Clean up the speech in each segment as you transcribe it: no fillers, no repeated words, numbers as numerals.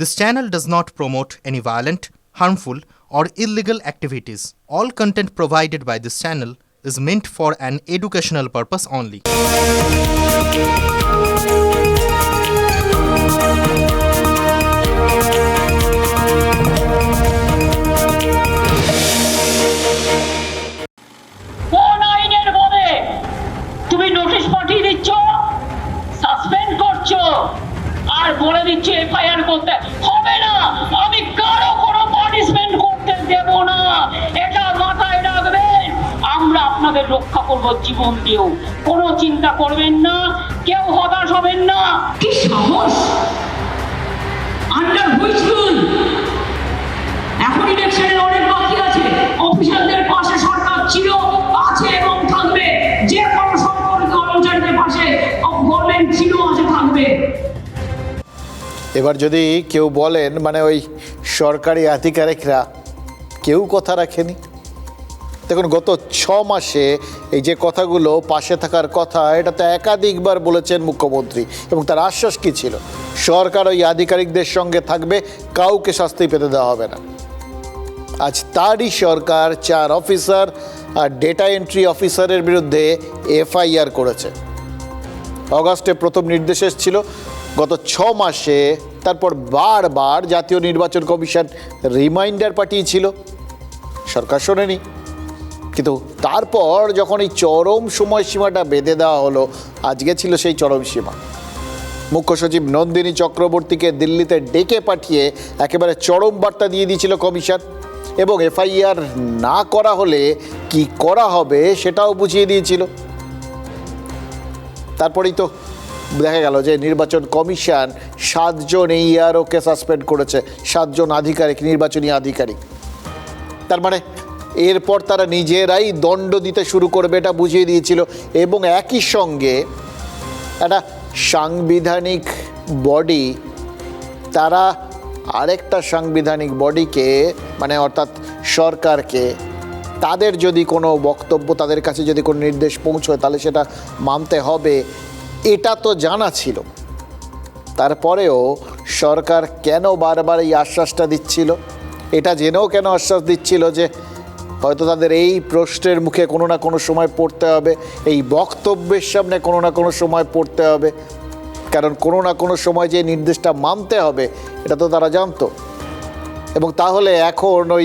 This channel does not promote any violent, harmful, or illegal activities. All content provided by this channel is meant for an educational purpose only. কোন আইনের বলে তুমি notice পাঠিয়ে দিচ্ছ, suspend করছো, আর বলে দিচ্ছ এফআইআর করতে হবে না? আমি কারো কোনো পানিশমেন্ট করতে দেব না, এটা মাথায় রাখবেন। আমরা আপনাদের রক্ষা করব জীবন দিয়েও, কোনো চিন্তা করবেন না, কেউ হতাশ হবেন না। কি সাহস! Under which rule? এখন ইলেকশনের অনেক বাকি আছে, অফিসারদের পাশে সরকার ছিল, আছে এবং থাকবে। যে কোনো সরকারি কর্মচারীদের পাশে গভর্নমেন্ট ছিল, আছে, থাকবে। এবার যদি কেউ বলেন মানে ওই সরকারি আধিকারিকরা কেউ কথা রাখেনি, দেখুন গত 6 মাসে এই যে কথাগুলো পাশে থাকার কথা, এটা তো একাধিকবার বলেছেন মুখ্যমন্ত্রী, এবং তার আশ্বাস কী ছিল? সরকার ওই আধিকারিকদের সঙ্গে থাকবে, কাউকে শাস্তি পেতে দেওয়া হবে না। আজ তারই সরকার 4 অফিসার আর ডেটা এন্ট্রি অফিসারের বিরুদ্ধে এফআইআর করেছে। অগাস্টে প্রথম নির্দেশ এসেছিল, গত 6 মাসে তারপর বারবার জাতীয় নির্বাচন কমিশন রিমাইন্ডার পাঠিয়েছিল, সরকার শোনেনি। কিন্তু তারপর যখন এই চরম সময়সীমাটা বেঁধে দেওয়া হলো, আজকে ছিল সেই চরম সীমা। মুখ্য সচিব নন্দিনী চক্রবর্তীকে দিল্লিতে ডেকে পাঠিয়ে একেবারে চরম বার্তা দিয়ে দিয়েছিল কমিশন, এবং এফআইআর না করা হলে কি করা হবে সেটাও বুঝিয়ে দিয়েছিল। তারপরেই তো দেখা গেল যে নির্বাচন কমিশন 7 জন AROকে সাসপেন্ড করেছে, 7 জন আধিকারিক, নির্বাচনী আধিকারিক। তার মানে এরপর তারা নিজেরাই দণ্ড দিতে শুরু করবে, এটা বুঝিয়ে দিয়েছিল। এবং একই সঙ্গে একটা সাংবিধানিক বডি, তারা আরেকটা সাংবিধানিক বডিকে মানে অর্থাৎ সরকারকে, তাদের যদি কোনো বক্তব্য, তাদের কাছে যদি কোনো নির্দেশ পৌঁছয় তাহলে সেটা মানতে হবে, এটা তো জানা ছিল। তারপরেও সরকার কেন বারবার এই আশ্বাসটা দিচ্ছিল? এটা জেনেও কেন আশ্বাস দিচ্ছিল যে হয়তো তাদের এই প্রশ্নের মুখে কোনো না কোনো সময় পড়তে হবে, এই বক্তব্যের সামনে কোনো না কোনো সময় পড়তে হবে, কারণ কোনো না কোনো সময় যে নির্দেশটা মানতে হবে এটা তো তারা জানতো। এবং তাহলে এখন ওই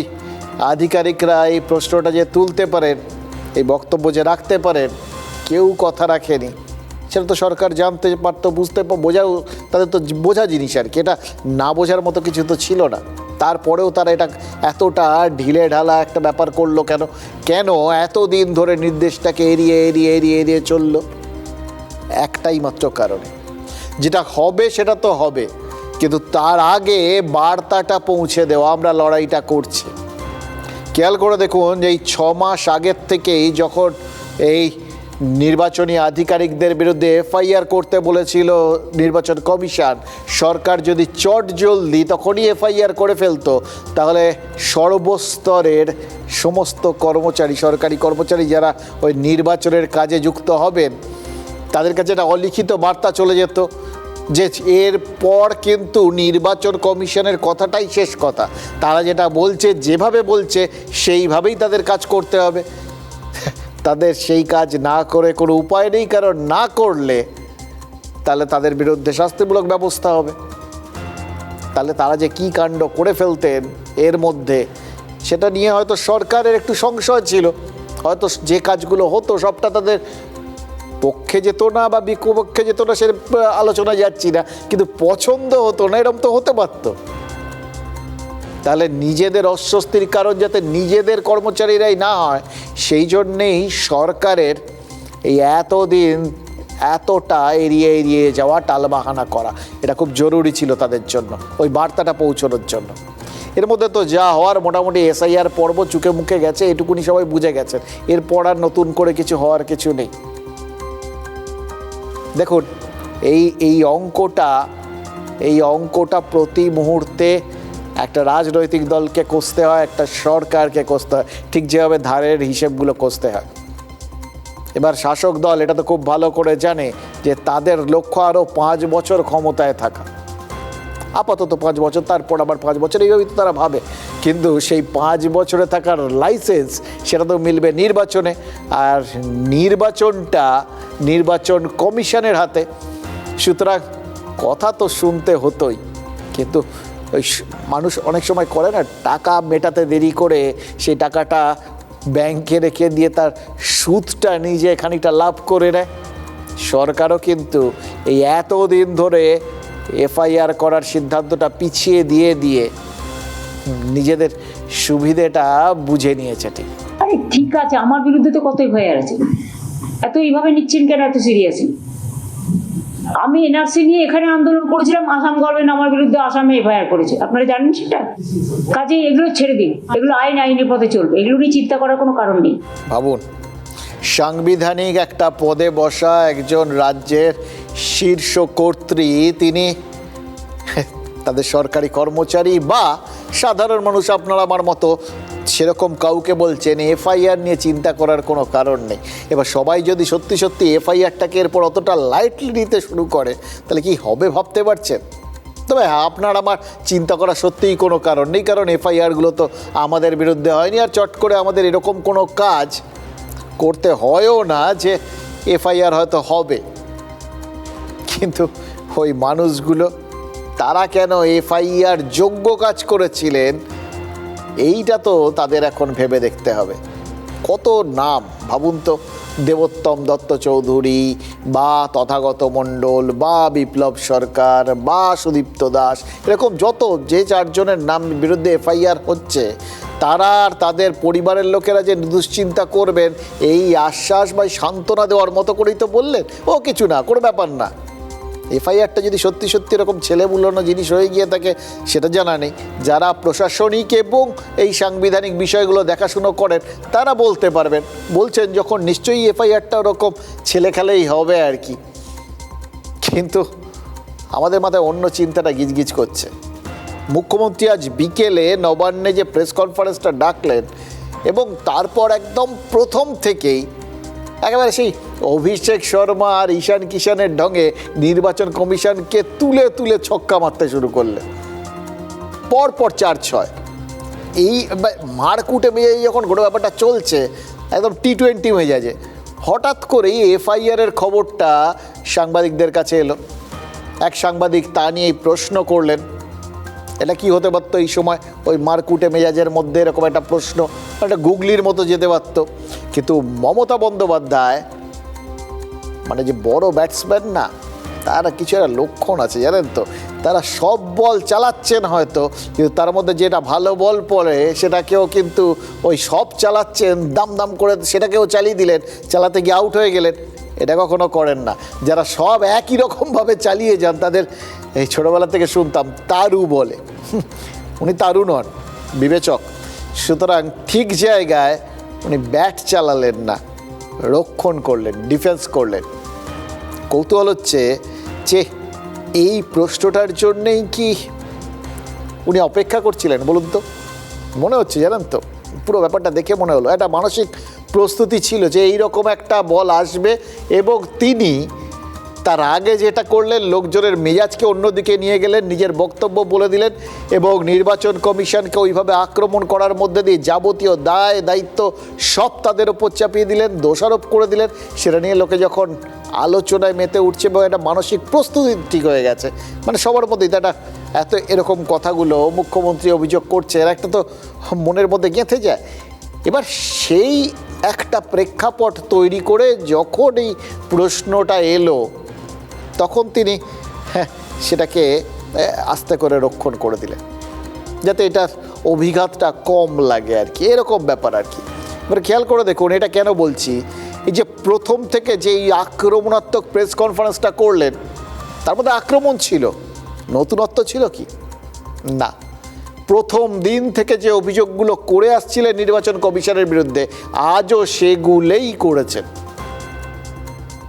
আধিকারিকরা এই প্রশ্নটা যে তুলতে পারেন, এই বক্তব্য যে রাখতে পারেন, কেউ কথা রাখেনি, সেটা তো সরকার জানতে পারতো, বুঝতে বোঝাও, তাদের তো বোঝা জিনিস আর কি, এটা না বোঝার মতো কিছু তো ছিল না। তারপরেও তারা এটা এতটা ঢিলে ঢালা একটা ব্যাপার করলো কেন? কেন এতদিন ধরে নির্দেশটাকে এড়িয়ে এড়িয়ে এড়িয়ে এড়িয়ে চললো? একটাই মাত্র কারণে, যেটা হবে সেটা তো হবে, কিন্তু তার আগে বার্তাটা পৌঁছে দেওয়া, আমরা লড়াইটা করছি। খেয়াল করে দেখুন যে এই 6 মাস আগের থেকেই যখন এই নির্বাচনী আধিকারিকদের বিরুদ্ধে এফআইআর করতে বলেছিল নির্বাচন কমিশন, সরকার যদি চট জলদি তখনই এফআইআর করে ফেলতো, তাহলে সর্বস্তরের সমস্ত কর্মচারী, সরকারি কর্মচারী যারা ওই নির্বাচনের কাজে যুক্ত হবেন, তাদের কাছে একটা অলিখিত বার্তা চলে যেত যে এরপর কিন্তু নির্বাচন কমিশনের কথাটাই শেষ কথা, তারা যেটা বলছে, যেভাবে বলছে সেইভাবেই তাদের কাজ করতে হবে। তাদের সেই কাজ না করে কোনো উপায় নেই, কারণ না করলে তাহলে তাদের বিরুদ্ধে শাস্তিমূলক ব্যবস্থা হবে। তাহলে তারা যে কী কাণ্ড করে ফেলতেন এর মধ্যে, সেটা নিয়ে হয়তো সরকারের একটু সংশয় ছিল, হয়তো যে কাজগুলো হতো সবটা তাদের পক্ষে যেত না বা বিপক্ষে যেত না, সে আলোচনা যাচ্ছি না, কিন্তু পছন্দ হতো না, এরকম তো হতে পারতো। তাহলে নিজেদের অস্বস্তির কারণ যাতে নিজেদের কর্মচারীরাই না হয়, সেই জন্যেই সরকারের এই এতদিন এতটা এড়িয়ে এড়িয়ে যাওয়া, টালবাহানা করা, এটা খুব জরুরি ছিল তাদের জন্য, ওই বার্তাটা পৌঁছানোর জন্য। এর মধ্যে তো যা হওয়ার মোটামুটি এসআইআর পর্ব চুকে মুখে গেছে, এটুকুনি সবাই বুঝে গেছেন, এরপর আর নতুন করে কিছু হওয়ার কিছু নেই। দেখুন এই অঙ্কটা প্রতি মুহূর্তে একটা রাজনৈতিক দলকে কষতে হয়, একটা সরকারকে কষতে হয়, ঠিক যেভাবে ধারের হিসেবগুলো কষতে হয়। এবার শাসক দল এটা তো খুব ভালো করে জানে যে তাদের লক্ষ্য আরও 5 বছর ক্ষমতায় থাকা, আপাতত 5 বছর, তারপর আবার 5 বছর, এইভাবেই তো তারা ভাবে। কিন্তু সেই 5 বছরে থাকার লাইসেন্স সেটা তো মিলবে নির্বাচনে, আর নির্বাচনটা নির্বাচন কমিশনের হাতে। সুতরাং কথা তো শুনতে হতোই, কিন্তু ওই মানুষ অনেক সময় করে না, টাকা মেটাতে দেরি করে সেই টাকাটা ব্যাংকে রেখে দিয়ে তার সুদটা নিজে খানিকটা লাভ করে নেয়। সরকারও কিন্তু এই এতদিন ধরে এফআইআর করার সিদ্ধান্তটা পিছিয়ে দিয়ে দিয়ে নিজেদের সুবিধেটা বুঝে নিয়েছে। ঠিক আরে ঠিক আছে, আমার বিরুদ্ধে তো কত এফআইআর আছে, এত এইভাবে নিচ্ছেন কেন, এত সিরিয়াসলি? আমি এনআরসি নিয়ে এখানে আন্দোলন করেছিলাম, আসাম গভর্নমেন্ট আমার বিরুদ্ধে আসামে এফআইআর করেছে, আপনারা জানেন সেটা। কাজে এগুলো ছেড়ে দিন, এগুলো আইনের পথে চলবে, এগুলো নিয়ে চিন্তা করার কোনো কারণ নেই। ভাবুন, সাংবিধানিক একটা পদে বসা একজন রাজ্যের শীর্ষ কর্ত্রী, তিনি তাদের সরকারি কর্মচারী বা সাধারণ মানুষ আপনার আমার মতো সেরকম কাউকে বলছেন এফআইআর নিয়ে চিন্তা করার কোনো কারণ নেই। এবার সবাই যদি সত্যি সত্যি এফআইআরটাকে এরপর অতটা লাইটলি নিতে শুরু করে, তাহলে কি হবে ভাবতে পারছেন? তবে আপনার আমার চিন্তা করা সত্যিই কোনো কারণ নেই, কারণ এফআইআরগুলো তো আমাদের বিরুদ্ধে হয়নি, আর চট করে আমাদের এরকম কোনো কাজ করতে হয়ও না যে এফআইআর হয়তো হবে। কিন্তু ওই মানুষগুলো তারা কেন এফআইআর যোগ্য কাজ করেছিলেন, এইটা তো তাদের এখন ভেবে দেখতে হবে। কত নাম ভাবুন তো, দেবোত্তম দত্ত চৌধুরী বা তথাগত মণ্ডল বা বিপ্লব সরকার বা সুদীপ্ত দাস, এরকম যত যে 4 জনের নাম বিরুদ্ধে এফআইআর হচ্ছে, তারা আর তাদের পরিবারের লোকেরা যে দুশ্চিন্তা করবেন এই আশ্বাস বা সান্ত্বনা দেওয়ার মতো করেই তো বললেন, ও কিছু না, কোনো ব্যাপার না। এফআইআরটা যদি সত্যি সত্যি এরকম ছেলেমূল্যানো জিনিস হয়ে গিয়ে থাকে সেটা জানা নেই। যারা প্রশাসনিক এবং এই সাংবিধানিক বিষয়গুলো দেখাশুনো করেন তারা বলতে পারবেন, বলছেন যখন নিশ্চয়ই এফআইআরটা ওরকম ছেলে খেলেই হবে আর কি। কিন্তু আমাদের মাথায় অন্য চিন্তাটা গিজগিজ করছে। মুখ্যমন্ত্রী আজ বিকেলে নবান্নে যে প্রেস কনফারেন্সটা ডাকলেন এবং তারপর একদম প্রথম থেকেই একেবারে সেই অভিষেক শর্মা আর ঈশান কিষানের ঢঙে নির্বাচন কমিশনকে তুলে তুলে ছক্কা মারতে শুরু করলেন। পরপর 4-6 এই মারকুটে মেয়ে যখন গোটা ব্যাপারটা চলছে, একদম T20 হয়ে যায়। যে হঠাৎ করেই এফআইআরের খবরটা সাংবাদিকদের কাছে এলো। এক সাংবাদিক তা নিয়েই প্রশ্ন করলেন, এটা কি হতে পারতো এই সময় ওই মারকুটে মেজাজের মধ্যে এরকম একটা প্রশ্ন, একটা গুগলির মতো যেতে পারতো। কিন্তু মমতা বন্দ্যোপাধ্যায় মানে যে বড় ব্যাটসম্যান না, তার কিছু একটা লক্ষণ আছে জানেন তো। তারা সব বল চালাচ্ছেন হয়তো, কিন্তু তার মধ্যে যেটা ভালো বল পড়ে সেটাকেও কিন্তু ওই সব চালাচ্ছেন, দাম দাম করে সেটাকেও চালিয়ে দিলেন, চালাতে গিয়ে আউট হয়ে গেলেন। এটা কখনো করেন না। যারা সব একই রকমভাবে চালিয়ে যান তাদের এই ছোটোবেলা থেকে শুনতাম তারু বলে। উনি তারু নন, বিবেচক। সুতরাং ঠিক জায়গায় উনি ব্যাট চালালেন না, রক্ষণ করলেন, ডিফেন্স করলেন। কৌতূহল হচ্ছে যে এই প্রশ্নটার জন্যেই কি উনি অপেক্ষা করছিলেন বলুন তো? মনে হচ্ছে জানেন তো, পুরো ব্যাপারটা দেখে মনে হলো একটা মানসিক প্রস্তুতি ছিল যে এইরকম একটা বল আসবে, এবং তিনি তার আগে যেটা করলেন লোকজনের মেজাজকে অন্যদিকে নিয়ে গেলেন, নিজের বক্তব্য বলে দিলেন এবং নির্বাচন কমিশনকে ওইভাবে আক্রমণ করার মধ্যে দিয়ে যাবতীয় দায় দায়িত্ব সব তাদের ওপর চাপিয়ে দিলেন, দোষারোপ করে দিলেন। সেটা নিয়ে লোকে যখন আলোচনায় মেতে উঠছে এবং একটা মানসিক প্রস্তুতি ঠিক হয়ে গেছে, মানে সবার মধ্যেই এটা এত এরকম কথাগুলো মুখ্যমন্ত্রী অভিযোগ করছে, এর একটা তো মনের মধ্যে গেঁথে যায়। এবার সেই একটা প্রেক্ষাপট তৈরি করে যখন এই প্রশ্নটা এলো, তখন তিনি সেটাকে আস্তে করে রক্ষণ করে দিলেন, যাতে এটার অভিঘাতটা কম লাগে আর কি, এরকম ব্যাপার আর কি। এবার খেয়াল করে দেখুন এটা কেন বলছি। এই যে প্রথম থেকে যে এই আক্রমণাত্মক প্রেস কনফারেন্সটা করলেন, তার মধ্যে আক্রমণ ছিল, নতুনত্ব ছিল কি না। প্রথম দিন থেকে যে অভিযোগগুলো করে আসছিলেন নির্বাচন কমিশনের বিরুদ্ধে, আজও সেগুলোই করেছেন।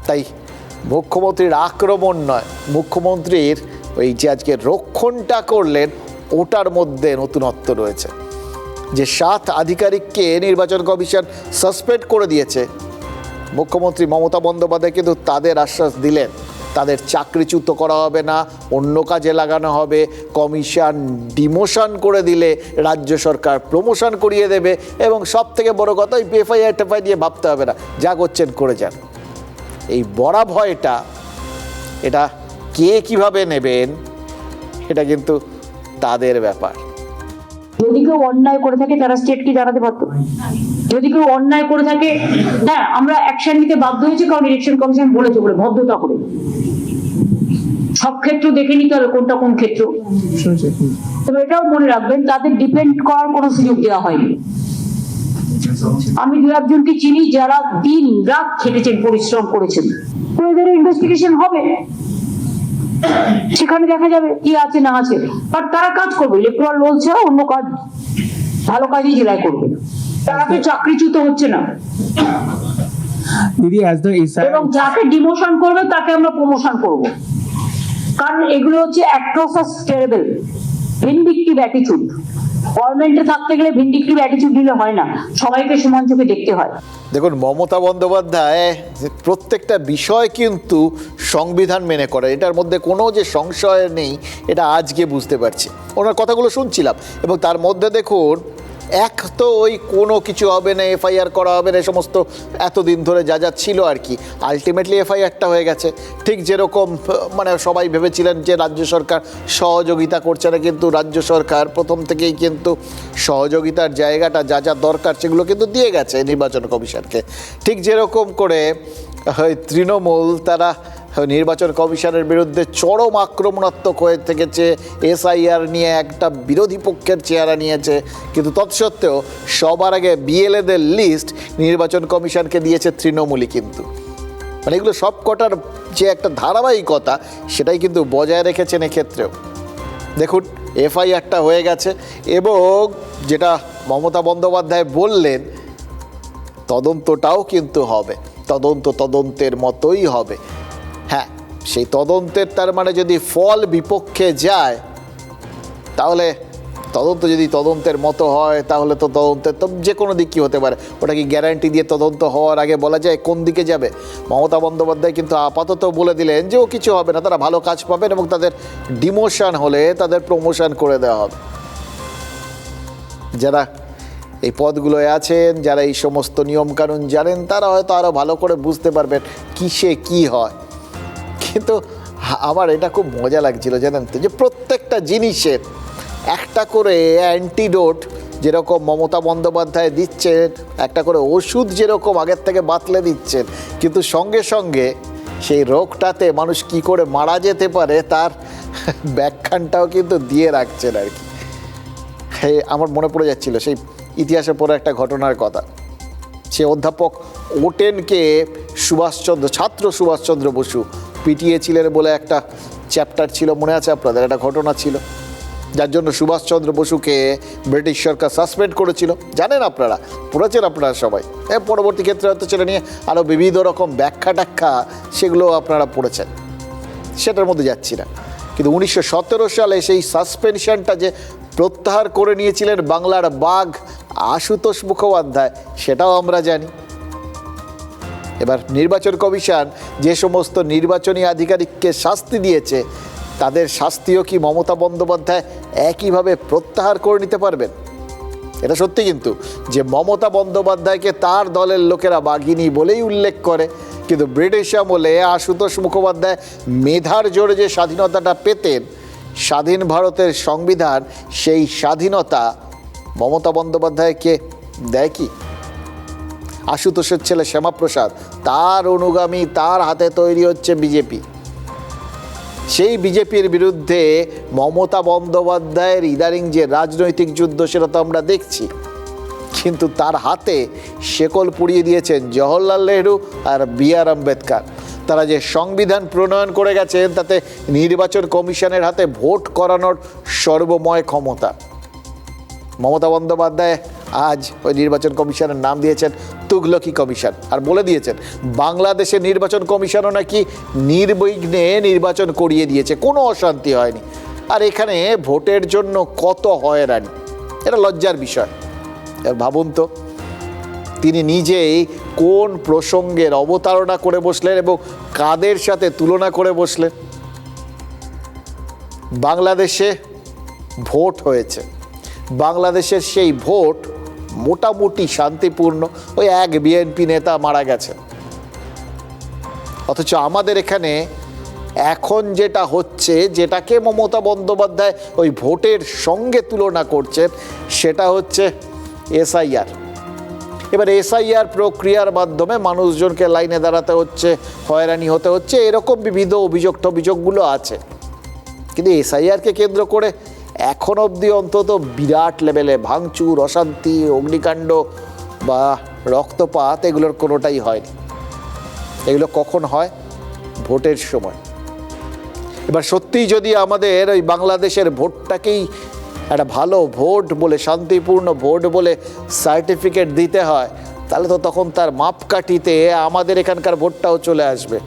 তাই মুখ্যমন্ত্রীর আক্রমণ নয়, মুখ্যমন্ত্রীর ওই যে আজকে রক্ষণটা করলেন ওটার মধ্যে নতুনত্ব রয়েছে। যে 7 আধিকারিককে নির্বাচন কমিশন সাসপেন্ড করে দিয়েছে, মুখ্যমন্ত্রী মমতা বন্দ্যোপাধ্যায় কিন্তু তাদের আশ্বাস দিলেন তাদের চাকরিচ্যুত করা হবে না, অন্য কাজে লাগানো হবে, কমিশন ডিমোশন করে দিলে রাজ্য সরকার প্রমোশন করিয়ে দেবে, এবং সব থেকে বড় কথা ওই এফআইআর টেফআইআর দিয়ে ভাবতে হবে না, যা করছেন করে যান। এই বড় ভয়টা, এটা কে কিভাবে নেবেন এটা কিন্তু তাদের ব্যাপার। যদি কেউ অন্যায় করে থাকে তারা স্টেটকে জানাতে পারতো। যদি কেউ অন্যায় করে থাকে, হ্যাঁ আমরা অ্যাকশন নিতে বাধ্য হয়েছি, কারণ ইলেকশন কমিশন বলেছে বলে, ভদ্রতা করে। সব ক্ষেত্র দেখে নিতে হবে কোনটা কোন ক্ষেত্র। তবে এটাও মনে রাখবেন, তাদের ডিপেন্ড করার কোনো সুযোগ দেওয়া হয়নি। আমি দু একজনকে চিনি যারা দিন রাত খেটেছেন, পরিশ্রম করেছেন। তো এদের ইনভেস্টিগেশন হবে, সেখানে দেখা যাবে কি আছে না আছে। আর তারা কাজ করবে, ইলেকট্রাল রোল ছাড়া অন্য কাজ, ভালো কাজই জেলায় করবে। তারা তো চাকরিচ্যুত হচ্ছে না। দিদি, as the SIR এবং যাকে ডিমোশন করবে তাকে আমরা প্রমোশন করব, কারণ এগুলো হচ্ছে অ্যাট্রোসাস টেরিবল ভিন্ডিকটিভ অ্যাটিটিউড। গভর্নমেন্টে থাকতে গেলে ভিন্ডিকটিভ অ্যাটিটিউড দিলে হয় না, সবাইকে সমান চোখে দেখতে হয়। দেখুন, মমতা বন্দ্যোপাধ্যায় প্রত্যেকটা বিষয় কিন্তু সংবিধান মেনে করে, এটার মধ্যে কোনো যে সংশয় নেই, এটা আজকে বুঝতে পারছি। ওনার কথাগুলো শুনছিলাম, এবং তার মধ্যে দেখুন, এক তো ওই কোনো কিছু হবে না, এফআইআর করা হবে না, এই সমস্ত এতদিন ধরে যা যা ছিল আর কি, আলটিমেটলি এফআইআরটা হয়ে গেছে। ঠিক যেরকম মানে সবাই ভেবেছিলেন যে রাজ্য সরকার সহযোগিতা করছে না, কিন্তু রাজ্য সরকার প্রথম থেকেই কিন্তু সহযোগিতার জায়গাটা যা যা দরকার সেগুলো কিন্তু দিয়ে গেছে নির্বাচন কমিশনকে। ঠিক যেরকম করে তৃণমূল তারা নির্বাচন কমিশনের বিরুদ্ধে চরম আক্রমণাত্মক হয়ে থেকেছে, এসআইআর নিয়ে একটা বিরোধী পক্ষের চেহারা নিয়েছে, কিন্তু তৎসত্ত্বেও সবার আগে বিএলএদের লিস্ট নির্বাচন কমিশনকে দিয়েছে তৃণমূলই। কিন্তু মানে এগুলো সব কটার যে একটা ধারাবাহিকতা সেটাই কিন্তু বজায় রেখেছেন এক্ষেত্রেও। দেখুন, এফআইআরটা হয়ে গেছে, এবং যেটা মমতা বন্দ্যোপাধ্যায় বললেন, তদন্তটাও কিন্তু হবে, তদন্তের মতোই হবে। হ্যাঁ, সেই তদন্তের তার মানে যদি ফল বিপক্ষে যায়, তাহলে তদন্ত যদি তদন্তের মতো হয়, তাহলে তো তদন্তের তো যে কোনো দিক কী হতে পারে, ওটা কি গ্যারান্টি দিয়ে তদন্ত হওয়ার আগে বলা যায় কোন দিকে যাবে? মমতা বন্দ্যোপাধ্যায় কিন্তু আপাতত বলে দিলেন যে ও কিছু হবে না, তারা ভালো কাজ পাবেন, এবং তাদের ডিমোশন হলে তাদের প্রমোশন করে দেওয়া হবে। যারা এই পদগুলোয় আছেন, যারা এই সমস্ত নিয়মকানুন জানেন, তারা হয়তো আরও ভালো করে বুঝতে পারবেন কিসে কি হয়। কিন্তু আমার এটা খুব মজা লাগছিল, জানেন তো, যে প্রত্যেকটা জিনিসের একটা করে অ্যান্টিডোট যেরকম মমতা বন্দ্যোপাধ্যায় দিচ্ছেন, একটা করে ওষুধ যেরকম আগের থেকে বাতলে দিচ্ছেন, কিন্তু সঙ্গে সঙ্গে সেই রোগটাতে মানুষ কি করে মারা যেতে পারে তার ব্যাখ্যানটাও কিন্তু দিয়ে রাখছেন আর কি। আমার মনে পড়ে যাচ্ছিল সেই ইতিহাসে পড়ে একটা ঘটনার কথা। সে অধ্যাপক ওটেনকে ছাত্র সুভাষচন্দ্র বসু পিটিয়েছিলেন বলে একটা চ্যাপ্টার ছিল, মনে আছে আপনাদের? একটা ঘটনা ছিল, যার জন্য সুভাষচন্দ্র বসুকে ব্রিটিশ সরকার সাসপেন্ড করেছিল, জানেন আপনারা, পড়েছেন আপনারা সবাই। পরবর্তী ক্ষেত্রে হয়তো সেটা নিয়ে আরও বিবিধ রকম ব্যাখ্যা ট্যাখ্যা সেগুলো আপনারা পড়েছেন, সেটার মধ্যে যাচ্ছি না। কিন্তু 1917 সালে সেই সাসপেনশনটা যে প্রত্যাহার করে নিয়েছিলেন বাংলার বাঘ আশুতোষ মুখোপাধ্যায়, সেটাও আমরা জানি। এবার নির্বাচন কমিশন যে সমস্ত নির্বাচনী আধিকারিককে শাস্তি দিয়েছে, তাদের শাস্তিও কি মমতা বন্দ্যোপাধ্যায় একইভাবে প্রত্যাহার করে নিতে পারবেন? এটা সত্যি কিন্তু যে মমতা বন্দ্যোপাধ্যায়কে তার দলের লোকেরা বাঘিনী বলেই উল্লেখ করে, কিন্তু ব্রিটিশ আমলে আশুতোষ মুখোপাধ্যায় মেধার জোরে যে স্বাধীনতাটা পেতেন, স্বাধীন ভারতের সংবিধান সেই স্বাধীনতা মমতা বন্দ্যোপাধ্যায়কে দেয় কি? আশুতোষের ছেলে শ্যামাপ্রসাদ, তার অনুগামী, তার হাতে তৈরি হচ্ছে বিজেপি। সেই বিজেপির বিরুদ্ধে মমতা বন্দ্যোপাধ্যায়ের ইদানিং যে রাজনৈতিক যুদ্ধ, সেটা তো আমরা দেখছি, কিন্তু তার হাতে শেকল পুড়িয়ে দিয়েছেন জওহরলাল নেহরু আর বি.আর. আম্বেদকর। তারা যে সংবিধান প্রণয়ন করে গেছেন, তাতে নির্বাচন কমিশনের হাতে ভোট করানোর সর্বময় ক্ষমতা। মমতা বন্দ্যোপাধ্যায় আজ ওই নির্বাচন কমিশনের নাম দিয়েছেন তুগলকি কমিশন, আর বলে দিয়েছেন বাংলাদেশের নির্বাচন কমিশনও নাকি নির্বিঘ্নে নির্বাচন করিয়ে দিয়েছে, কোনো অশান্তি হয়নি। আর এখানে ভোটের জন্য কত হয়রানি, এটা লজ্জার বিষয়। ভাবুন তো, তিনি নিজেই কোন প্রসঙ্গের অবতারণা করে বসলেন এবং কাদের সাথে তুলনা করে বসলেন। বাংলাদেশে ভোট হয়েছে, বাংলাদেশের সেই ভোট মোটামুটি শান্তিপূর্ণ, ওই এক বিএনপি নেতা মারা গেছেন। অথচ আমাদের এখানে এখন যেটা হচ্ছে, যেটাকে মমতা বন্দ্যোপাধ্যায় ওই ভোটের সঙ্গে তুলনা করছেন, সেটা হচ্ছে এসআইআর। এবার এসআইআর প্রক্রিয়ার মাধ্যমে মানুষজনকে লাইনে দাঁড়াতে হচ্ছে, হয়রানি হতে হচ্ছে, এরকম বিবিধ অভিযোগগুলো আছে। কিন্তু এসআইআরকে কেন্দ্র করে এখন অবধি অন্তত বিরাট লেভেলে ভাঙচুর, অশান্তি, অগ্নিকাণ্ড বা রক্তপাত এগুলোর কোনোটাই হয়নি। এগুলো কখন হয়? ভোটের সময়। এবার সত্যিই যদি আমাদের ওই বাংলাদেশের ভোটটাকেই একটা ভালো ভোট বলে, শান্তিপূর্ণ ভোট বলে সার্টিফিকেট দিতে হয়, তাহলে তো তখন তার মাপকাঠিতে আমাদের এখানকার ভোটটাও চলে আসবে।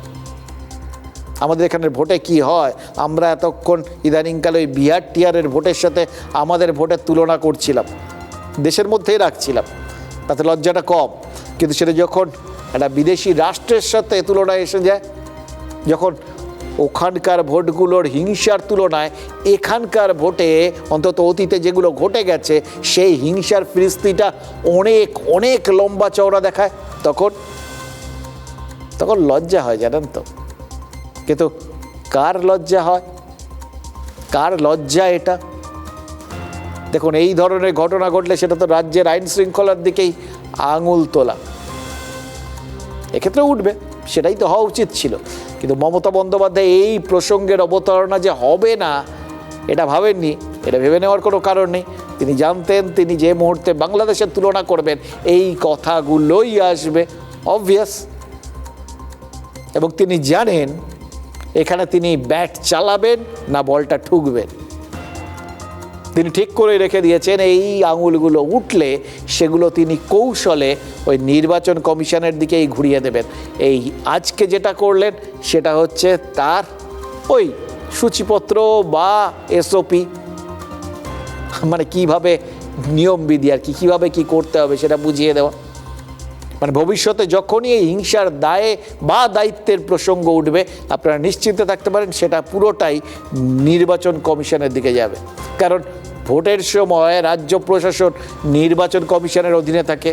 আমাদের এখানের ভোটে কি হয়, আমরা এতক্ষণ ইদানিংকালে ওই বিহার টিয়ারের ভোটের সাথে আমাদের ভোটের তুলনা করছিলাম, দেশের মধ্যেই রাখছিলাম, তাতে লজ্জাটা কম। কিন্তু সেটা যখন একটা বিদেশি রাষ্ট্রের সাথে তুলনায় এসে যায়, যখন ওখানকার ভোটগুলোর হিংসার তুলনায় এখানকার ভোটে অন্তত অতীতে যেগুলো ঘটে গেছে সেই হিংসার ফিরিস্তিটা অনেক অনেক লম্বা চওড়া দেখায়, তখন লজ্জা হয়, জানেন তো। কিন্তু কার লজ্জা হয়, কার লজ্জা এটা? দেখুন, এই ধরনের ঘটনা ঘটলে সেটা তো রাজ্যের আইন শৃঙ্খলার দিকেই আঙুল তোলা, এক্ষেত্রে উঠবে, সেটাই তো হওয়া উচিত ছিল। কিন্তু মমতা বন্দ্যোপাধ্যায় এই প্রসঙ্গের অবতারণা যে হবে না এটা ভাবেননি, এটা ভেবে নেওয়ার কোনো কারণ নেই। তিনি জানতেন তিনি যে মুহূর্তে বাংলাদেশের তুলনা করবেন এই কথাগুলোই আসবে, অবভিয়াস। এবং তিনি জানেন এখানে তিনি ব্যাট চালাবেন না বলটা ঠুকবেন। তিনি ঠিক করে রেখে দিয়েছেন এই আঙুলগুলো উঠলে সেগুলো তিনি কৌশলে ওই নির্বাচন কমিশনের দিকেই ঘুরিয়ে দেবেন। এই আজকে যেটা করলেন সেটা হচ্ছে তার ওই সূচিপত্র বা এসওপি, মানে কিভাবে নিয়মবিধি আর কীভাবে কি করতে হবে সেটা বুঝিয়ে দেওয়া। মানে ভবিষ্যতে যখনই এই হিংসার দায়ে বা দায়িত্বের প্রসঙ্গ উঠবে, আপনারা নিশ্চিন্তে থাকতে পারেন সেটা পুরোটাই নির্বাচন কমিশনের দিকে যাবে। কারণ ভোটের সময় রাজ্য প্রশাসন নির্বাচন কমিশনের অধীনে থাকে।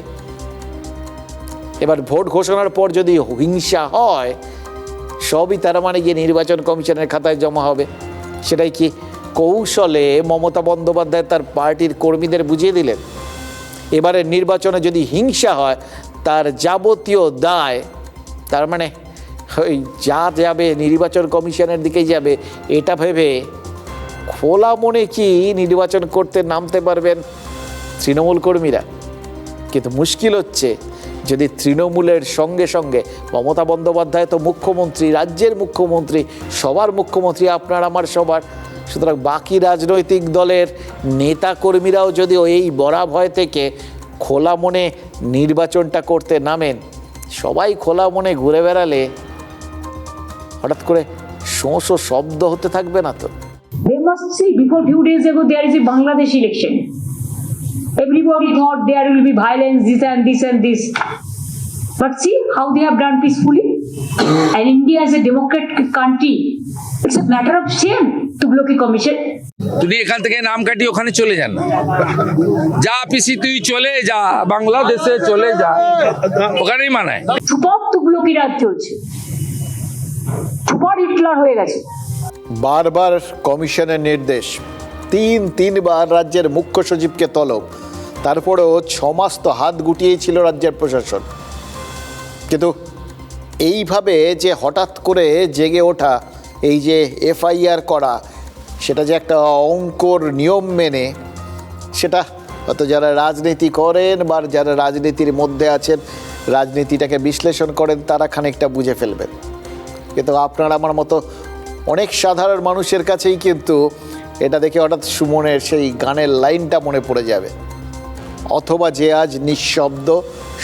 এবার ভোট ঘোষণার পর যদি হিংসা হয়, সবই তার মানে গিয়ে নির্বাচন কমিশনের খাতায় জমা হবে। সেটাই কি কৌশলে মমতা বন্দ্যোপাধ্যায় তার পার্টির কর্মীদের বুঝিয়ে দিলেন। এবারে নির্বাচনে যদি হিংসা হয়, তার যাবতীয় দায়, তার মানে ওই যা যাবে নির্বাচন কমিশনের দিকেই যাবে, এটা ভেবে খোলা মনে কি নির্বাচন করতে নামতে পারবেন তৃণমূল কর্মীরা? কিন্তু মুশকিল হচ্ছে যদি তৃণমূলের সঙ্গে সঙ্গে মমতা বন্দ্যোপাধ্যায় তো মুখ্যমন্ত্রী, রাজ্যের মুখ্যমন্ত্রী, সবার মুখ্যমন্ত্রী, আপনার আমার সবার, সুতরাং বাকি রাজনৈতিক দলের নেতা কর্মীরাও যদি এই বড়া ভয় থেকে খোলা মনে নির্বাচনটা করতে নামেন, সবাই খোলা মনে ঘুরে বেড়ালে হঠাৎ করে শোঁ শব্দ হতে থাকবে না তো? They must see before few days ago there is a Bangladesh election. Everybody thought there will be violence, this and this and this. But see how they have done peacefully. And India is a democratic country. It's a matter of shame to Tughlaki Commission. তুমি এখান থেকে নাম কাটিয়ে ওখানে চলে যান, যা পিসি তুই চলে যা, বাংলাদেশে চলে যা, ওখানেই মানায়। সুপার তুগলকি রাজ চলছে, সুপার হিটলার হয়ে গেছে। বারবার কমিশনের নির্দেশ, তিনবার রাজ্যের মুখ্য সচিবকে তলব, তারপরেও 6 মাস তো হাত গুটিয়েছিল রাজ্যের প্রশাসন। কিন্তু এইভাবে যে হঠাৎ করে জেগে ওঠা, এই যে এফআইআর করা, সেটা যে একটা অঙ্কর নিয়ম মেনে, সেটা হয়তো যারা রাজনীতি করেন বা যারা রাজনীতির মধ্যে আছেন, রাজনীতিটাকে বিশ্লেষণ করেন, তারা খানিকটা বুঝে ফেলবেন। কিন্তু আপনার আমার মতো অনেক সাধারণ মানুষের কাছেই কিন্তু এটা দেখে হঠাৎ সুমনের সেই গানের লাইনটা মনে পড়ে যাবে, অথবা যে আজ নিঃশব্দ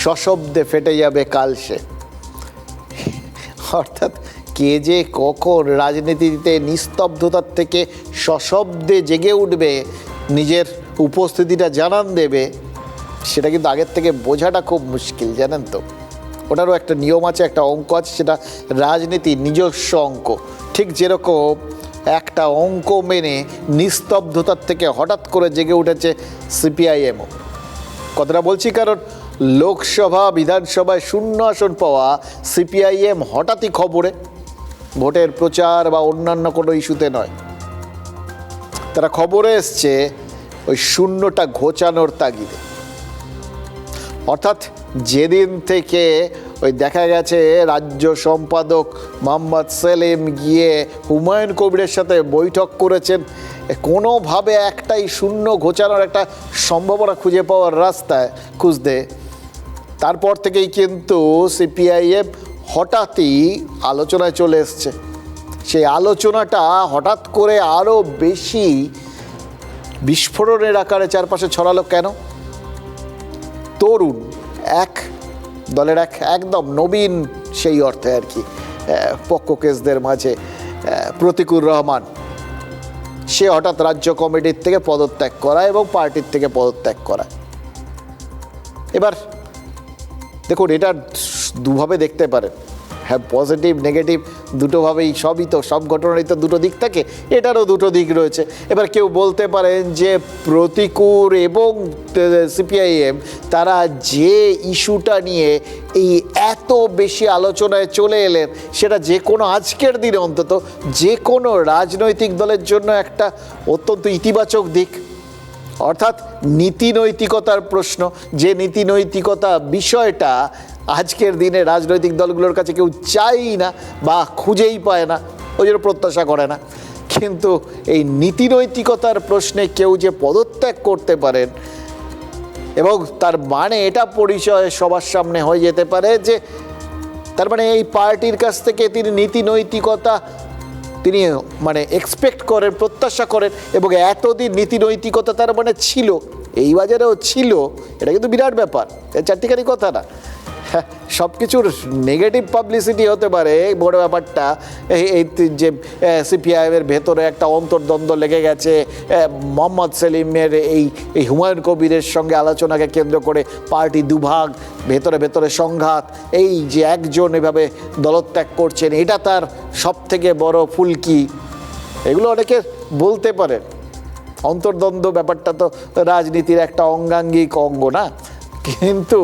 সশব্দে ফেটে যাবে কাল সে। অর্থাৎ কে যে কখন রাজনীতিতে নিস্তব্ধতার থেকে সশব্দে জেগে উঠবে, নিজের উপস্থিতিটা জানান দেবে, সেটা কিন্তু আগের থেকে বোঝাটা খুব মুশকিল, জানেন তো। ওটারও একটা নিয়ম আছে, একটা অঙ্ক আছে, সেটা রাজনীতির নিজস্ব অঙ্ক। ঠিক যেরকম একটা অঙ্ক মেনে নিস্তব্ধতার থেকে হঠাৎ করে জেগে উঠেছে সিপিআইএমও। কথাটা বলছি কারণ লোকসভা বিধানসভায় শূন্য আসন পাওয়া সিপিআইএম হঠাৎই খবরে, ভোটের প্রচার বা অন্যান্য কোনো ইস্যুতে নয়। তারা খবরে এসছে ওই শূন্যটা ঘোচানোর তাগিদে। অর্থাৎ যেদিন থেকে ওই দেখা গেছে রাজ্য সম্পাদক মোহাম্মদ সেলিম গিয়ে হুমায়ুন কবিরের সাথে বৈঠক করেছেন, কোনোভাবে একটাই শূন্য ঘোচানোর একটা সম্ভাবনা খুঁজে পাওয়ার রাস্তায় খুঁজতে, তারপর থেকেই কিন্তু সিপিআইএম হঠাৎই আলোচনায় চলে এসছে। সেই আলোচনাটা হঠাৎ করে আরও বেশি বিস্ফোরণের আকারে চারপাশে ছড়ালো কেন? তরুণ এক দলের একদম নবীন, সেই অর্থে আর কি, পক্ষকেসদের মাঝে প্রতিকুর রহমান, সে হঠাৎ রাজ্য কমিটির থেকে পদত্যাগ করা এবং পার্টির থেকে পদত্যাগ করা। এবার দেখুন, এটা দুভাবে দেখতে পারেন, হ্যাঁ, পজিটিভ নেগেটিভ দুটোভাবেই, সবই তো, সব ঘটনারই তো দুটো দিক থাকে, এটারও দুটো দিক রয়েছে। এবার কেউ বলতে পারেন যে প্রতিকুর এবং সিপিআইএম তারা যে ইস্যুটা নিয়ে এই এত বেশি আলোচনায় চলে এলেন, সেটা যে কোনো আজকের দিনে অন্তত যে কোনো রাজনৈতিক দলের জন্য একটা অত্যন্ত ইতিবাচক দিক। অর্থাৎ নীতিনৈতিকতার প্রশ্ন, যে নীতিনৈতিকতা বিষয়টা আজকের দিনে রাজনৈতিক দলগুলোর কাছে কেউ চাই না বা খুঁজেই পায় না, ওই জন্য প্রত্যাশা করে না। কিন্তু এই নীতিনৈতিকতার প্রশ্নে কেউ যে পদত্যাগ করতে পারেন, এবং তার মানে এটা পরিচয় সবার সামনে হয়ে যেতে পারে যে তার মানে এই পার্টির কাছ থেকে তিনি নীতিনৈতিকতা তিনি মানে এক্সপেক্ট করেন, প্রত্যাশা করেন, এবং এতদিন নীতিনৈতিকতা তার মানে ছিল, এই বাজারেও ছিল। এটা কিন্তু বিরাট ব্যাপার, চারটিখানি কথা না। হ্যাঁ, সব কিছুর নেগেটিভ পাবলিসিটি হতে পারে। বড় ব্যাপারটা এই যে সিপিআইএমের ভেতরে একটা অন্তর্দ্বন্দ্ব লেগে গেছে, মোহাম্মদ সেলিমের এই হুমায়ুন কবিরের সঙ্গে আলোচনাকে কেন্দ্র করে পার্টি দুভাগ, ভেতরে ভেতরে সংঘাত, এই যে একজন এভাবে দলত্যাগ করছেন, এটা তার সব থেকে বড় ফুলকি, এগুলো অনেকে বলতে পারেন। অন্তর্দ্বন্দ্ব ব্যাপারটা তো রাজনীতির একটা অঙ্গাঙ্গিক অঙ্গ না, কিন্তু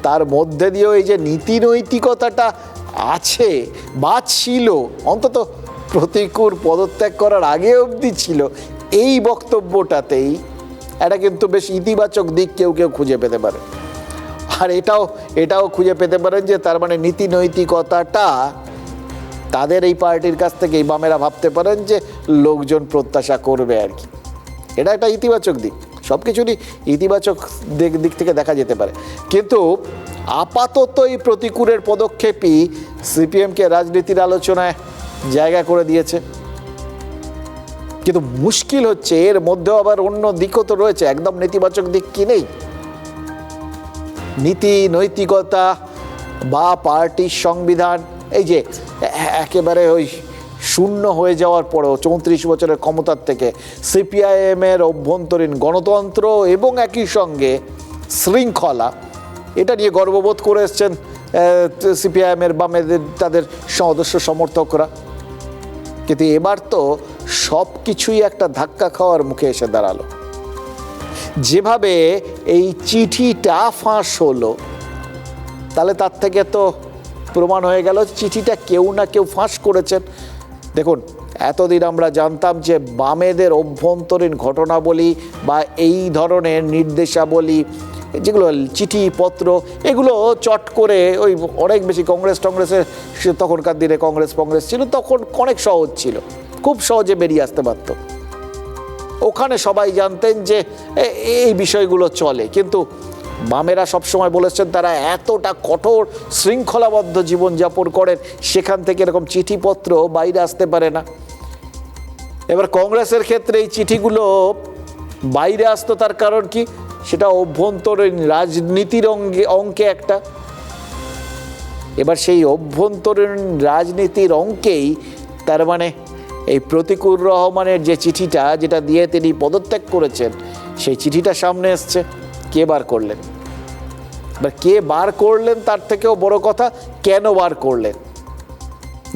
তার মধ্যে দিয়েও এই যে নীতিনৈতিকতাটা আছে বা ছিল, অন্তত প্রতিকুর পদত্যাগ করার আগে অবধি ছিল, এই বক্তব্যটাতেই এটা কিন্তু বেশ ইতিবাচক দিক কেউ কেউ খুঁজে পেতে পারে। আর এটাও খুঁজে পেতে পারেন যে তার মানে নীতিনৈতিকতাটা তাদের এই পার্টির কাছ থেকে এই বামেরা ভাবতে পারেন যে লোকজন প্রত্যাশা করবে আর কি। এটা একটা ইতিবাচক দিক, সব কিছুরই ইতিবাচক দিক থেকে দেখা যেতে পারে। কিন্তু আপাতত এই প্রতিকূলের পদক্ষেপই সিপিএমকে রাজনীতির আলোচনায় জায়গা করে দিয়েছে। কিন্তু মুশকিল হচ্ছে এর মধ্যেও আবার অন্য দিকও তো রয়েছে, একদম নেতিবাচক দিক কি নেই? নীতি নৈতিকতা বা পার্টির সংবিধান, এই যে একেবারে ওই শূন্য হয়ে যাওয়ার পরেও 34 বছরের ক্ষমতার থেকে সিপিআইএমের অভ্যন্তরীণ গণতন্ত্র এবং একই সঙ্গে শৃঙ্খলা, এটা নিয়ে গর্ববোধ করে এসছেন সিপিআইএমের বামেদের তাদের সদস্য সমর্থকরা। কিন্তু এবার তো সব কিছুই একটা ধাক্কা খাওয়ার মুখে এসে দাঁড়ালো। যেভাবে এই চিঠিটা ফাঁস হলো, তাহলে তার থেকে তো প্রমাণ হয়ে গেল চিঠিটা কেউ না কেউ ফাঁস করেছেন। দেখুন, এতদিন আমরা জানতাম যে বামেদের অভ্যন্তরীণ ঘটনাবলী বা এই ধরনের নির্দেশাবলী, যেগুলো চিঠিপত্র, এগুলো চট করে ওই অনেক বেশি কংগ্রেসের তখনকার দিনে কংগ্রেস ছিল, তখন অনেক সহজ ছিল, খুব সহজে বেরিয়ে আসতে পারত। ওখানে সবাই জানতেন যে এই বিষয়গুলো চলে। কিন্তু বামেরা সবসময় বলেছেন তারা এতটা কঠোর শৃঙ্খলাবদ্ধ জীবনযাপন করেন, সেখান থেকে এরকম চিঠিপত্র বাইরে আসতে পারে না। এবার কংগ্রেসের ক্ষেত্রে এই চিঠিগুলো বাইরে আসতো, তার কারণ কি? সেটা অভ্যন্তরীণ রাজনীতির অঙ্কে একটা। এবার সেই অভ্যন্তরীণ রাজনীতির অঙ্কেই তার মানে এই প্রতিকুর রহমানের যে চিঠিটা, যেটা দিয়ে তিনি পদত্যাগ করেছেন, সেই চিঠিটা সামনে এসছে। কে বার করলেন? এবার কে বার করলেন তার থেকেও বড় কথা কেন বার করলেন।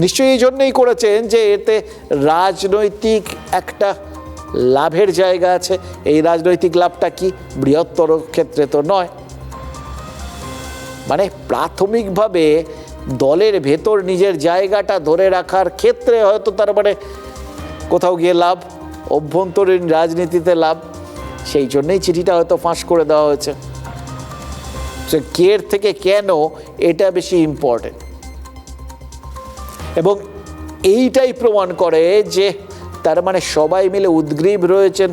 নিশ্চয়ই এই জন্যই করেছেন যে এতে রাজনৈতিক একটা লাভের জায়গা আছে। এই রাজনৈতিক লাভটা কি? বৃহত্তর ক্ষেত্রে তো নয়, মানে প্রাথমিকভাবে দলের ভেতর নিজের জায়গাটা ধরে রাখার ক্ষেত্রে হয়তো তার মানে কোথাও গিয়ে লাভ, অভ্যন্তরীণ রাজনীতিতে লাভ। সেই জন্যই চিঠিটা হয়তো ফাঁস করে দেওয়া হয়েছে। সে কের থেকে কেন এটা বেশি ইম্পর্টেন্ট, এবং এইটাই প্রমাণ করে যে তার মানে সবাই মিলে উদ্গ্রীব রয়েছেন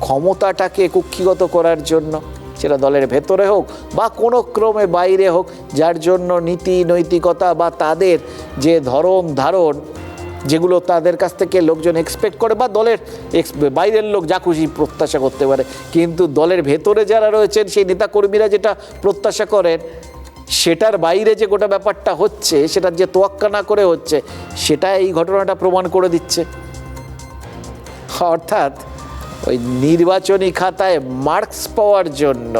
ক্ষমতাটাকে কুক্ষিগত করার জন্য, সেটা দলের ভেতরে হোক বা কোনো ক্রমে বাইরে হোক, যার জন্য নীতি নৈতিকতা বা তাদের যে ধরন ধারণ যেগুলো তাদের কাছ থেকে লোকজন এক্সপেক্ট করে বা দলের বাইরের লোক যা খুশি প্রত্যাশা করতে পারে, কিন্তু দলের ভেতরে যারা রয়েছেন সেই নেতাকর্মীরা যেটা প্রত্যাশা করেন সেটার বাইরে যে গোটা ব্যাপারটা হচ্ছে, সেটার যে তোয়াক্কা না করে হচ্ছে, সেটা এই ঘটনাটা প্রমাণ করে দিচ্ছে। অর্থাৎ ওই নির্বাচনী খাতায় মার্কস পাওয়ার জন্য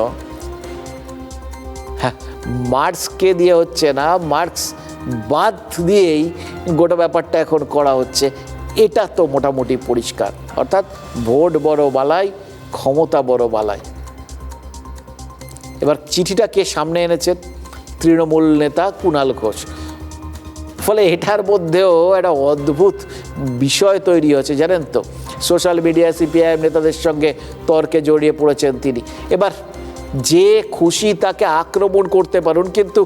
মার্কসকে দিয়ে হচ্ছে না, মার্কস বাদ দিয়েই গোটা ব্যাপারটা এখন করা হচ্ছে, এটা তো মোটামুটি পরিষ্কার। অর্থাৎ ভোট বড় বালাই, ক্ষমতা বড় বালাই। এবার চিঠিটা কে সামনে এনেছেন? তৃণমূল নেতা কুণাল ঘোষ। ফলে এটার মধ্যেও একটা অদ্ভুত বিষয় তৈরি হয়েছে, জানেন তো। সোশ্যাল মিডিয়া সিপিআইএম নেতাদের সঙ্গে তর্কে জড়িয়ে পড়েছেন তিনি। এবার যে খুশি তাকে আক্রমণ করতে পারুন, কিন্তু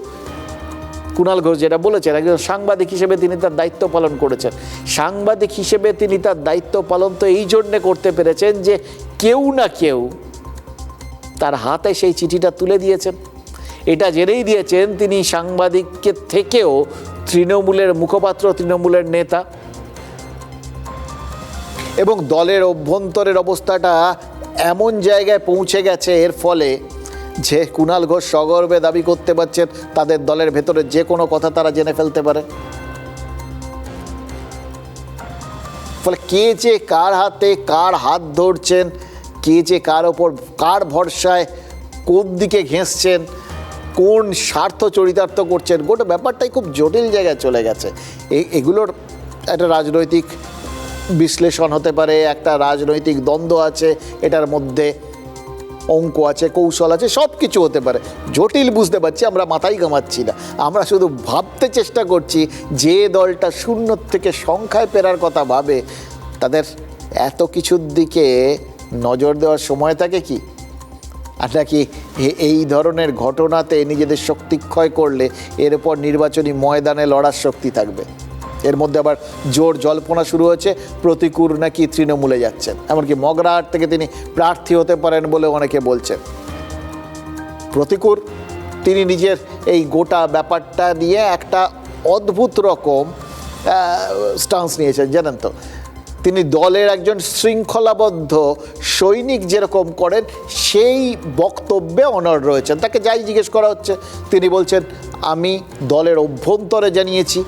কুণাল ঘোষ যেটা বলেছেন, একজন সাংবাদিক হিসেবে তিনি তার দায়িত্ব পালন করেছেন। সাংবাদিক হিসেবে তিনি তার দায়িত্ব পালন তো এই জন্যে করতে পেরেছেন যে কেউ না কেউ তার হাতে সেই চিঠিটা তুলে দিয়েছেন। এটা জেনেই দিয়েছেন তিনি সাংবাদিকের থেকেও তৃণমূলের মুখপাত্র, তৃণমূলের নেতা, এবং দলের অভ্যন্তরের অবস্থাটা এমন জায়গায় পৌঁছে গেছে এর ফলে যে কুণাল ঘোষ সগর্বে দাবি করতে পারছেন তাদের দলের ভেতরে যে কোনো কথা তারা জেনে ফেলতে পারে। ফলে কে যে কার হাতে কার হাত ধরছেন, কে যে কার ওপর কার ভরসায় কোন দিকে ঘেঁষছেন, কোন স্বার্থ চরিতার্থ করছেন, গোটা ব্যাপারটাই খুব জটিল জায়গায় চলে গেছে। এগুলোর একটা রাজনৈতিক বিশ্লেষণ হতে পারে, একটা রাজনৈতিক দ্বন্দ্ব আছে, এটার মধ্যে অঙ্ক আছে, কৌশল আছে, সব কিছু হতে পারে। জটিল বুঝতে পারছি, আমরা মাথায় কামাচ্ছি না, আমরা শুধু ভাবতে চেষ্টা করছি যে দলটা শূন্য থেকে সংখ্যায় ফেরার কথা ভাবে তাদের এত কিছুর দিকে নজর দেওয়ার সময় থাকে কি, আর নাকি এই ধরনের ঘটনাতে নিজেদের শক্তি ক্ষয় করলে এরপর নির্বাচনী ময়দানে লড়ার শক্তি থাকবে। এর মধ্যে আবার জোর জল্পনা শুরু হয়েছে প্রতিকূল নাকি তৃণমূলে যাচ্ছেন, এমনকি মগরাহাট থেকে তিনি প্রার্থী হতে পারেন বলে অনেকে বলছেন। প্রতিকূল তিনি নিজের এই গোটা ব্যাপারটা নিয়ে একটা অদ্ভুত রকম স্টান্স নিয়েছেন, জানেন তো। তিনি দলের একজন শৃঙ্খলাবদ্ধ সৈনিক যেরকম করেন সেই বক্তব্যে অনড় রয়েছেন। তাকে যাই জিজ্ঞেস করা হচ্ছে তিনি বলছেন, আমি দলের অভ্যন্তরে জানিয়েছি,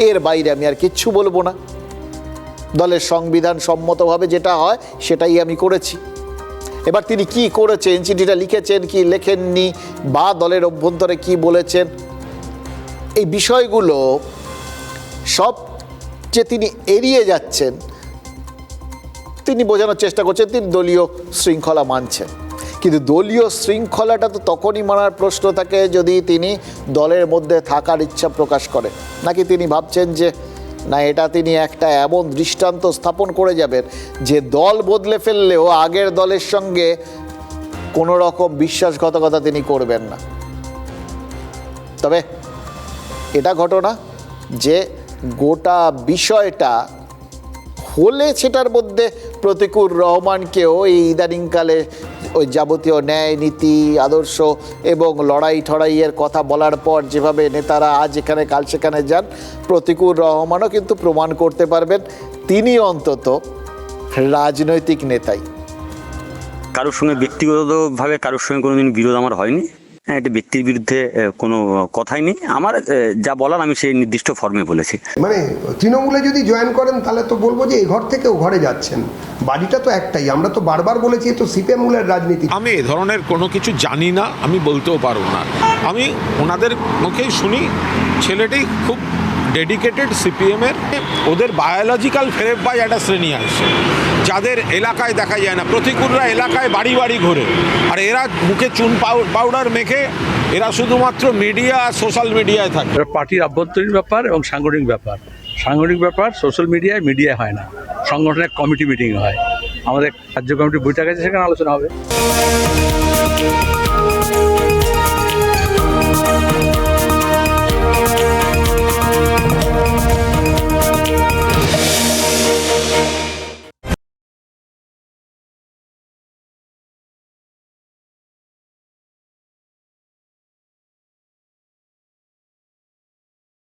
এর বাইরে আমি আর কিচ্ছু বলবো না, দলের সংবিধান সম্মতভাবে যেটা হয় সেটাই আমি করেছি। এবার তিনি কি করেছেন, চিঠিটা লিখেছেন কি লেখেননি, বা দলের অভ্যন্তরে কি বলেছেন, এই বিষয়গুলো সব যে তিনি এড়িয়ে যাচ্ছেন, তিনি বোঝানোর চেষ্টা করছেন তিনি দলীয় শৃঙ্খলা মানছেন। কিন্তু দলীয় শৃঙ্খলাটা তো তখনই মানার প্রশ্ন থাকে যদি তিনি দলের মধ্যে থাকার ইচ্ছা প্রকাশ করেন, নাকি তিনি ভাবছেন যে না, এটা তিনি একটা এমন দৃষ্টান্ত স্থাপন করে যাবেন যে দল বদলে ফেললেও আগের দলের সঙ্গে কোনো রকম বিশ্বাসঘাতকতা তিনি করবেন না। তবে এটা ঘটনা যে গোটা বিষয়টা হলে সেটার মধ্যে প্রতিকূল রহমানকেও এই ইদানিংকালে ওই যাবতীয় ন্যায় নীতি আদর্শ এবং লড়াই ঠড়াইয়ের কথা বলার পর যেভাবে নেতারা আজ এখানে কাল সেখানে যান, প্রতিকূল রহমানও কিন্তু প্রমাণ করতে পারবেন তিনি অন্তত রাজনৈতিক নেতাই। কারোর সঙ্গে ব্যক্তিগতভাবে কারোর সঙ্গে কোনোদিন বিরোধ আমার হয়নি। এটা ব্যক্তির বিরুদ্ধে কোনো কথাই নেই। আমার যা বলার আমি সেই নির্দিষ্ট ফর্মে বলেছি। মানে তৃণমূলে যদি জয়েন করেন তাহলে তো বলবো যে এই ঘর থেকে ও ঘরে যাচ্ছেন, বাড়িটা তো একটাই। আমরা তো বারবার বলেছি তো সিপিএম মূলের রাজনীতি। আমি এ ধরনের কোনো কিছু জানি না, আমি বলতেও পারবো না। আমি ওনাদের মুখেই শুনি ছেলেটি খুব ডেডিকেটেড সিপিএমের। ওদের বায়োলজিক্যাল ফেরেব বাই একটা শ্রেণী আসছে যাদের এলাকায় দেখা যায় না। প্রতিকূলরা এলাকায় বাড়ি বাড়ি ঘোরে, আর এরা মুখে চুন পাউডার মেখে এরা শুধুমাত্র মিডিয়া আর সোশ্যাল মিডিয়ায় থাকে। পার্টির অভ্যন্তরীণ ব্যাপার এবং সাংগঠনিক ব্যাপার। সাংগঠনিক ব্যাপার সোশ্যাল মিডিয়ায় হয় না, সংগঠনের কমিটি মিটিং হয়। আমাদের রাজ্য কমিটির বৈঠক আছে, সেখানে আলোচনা হবে।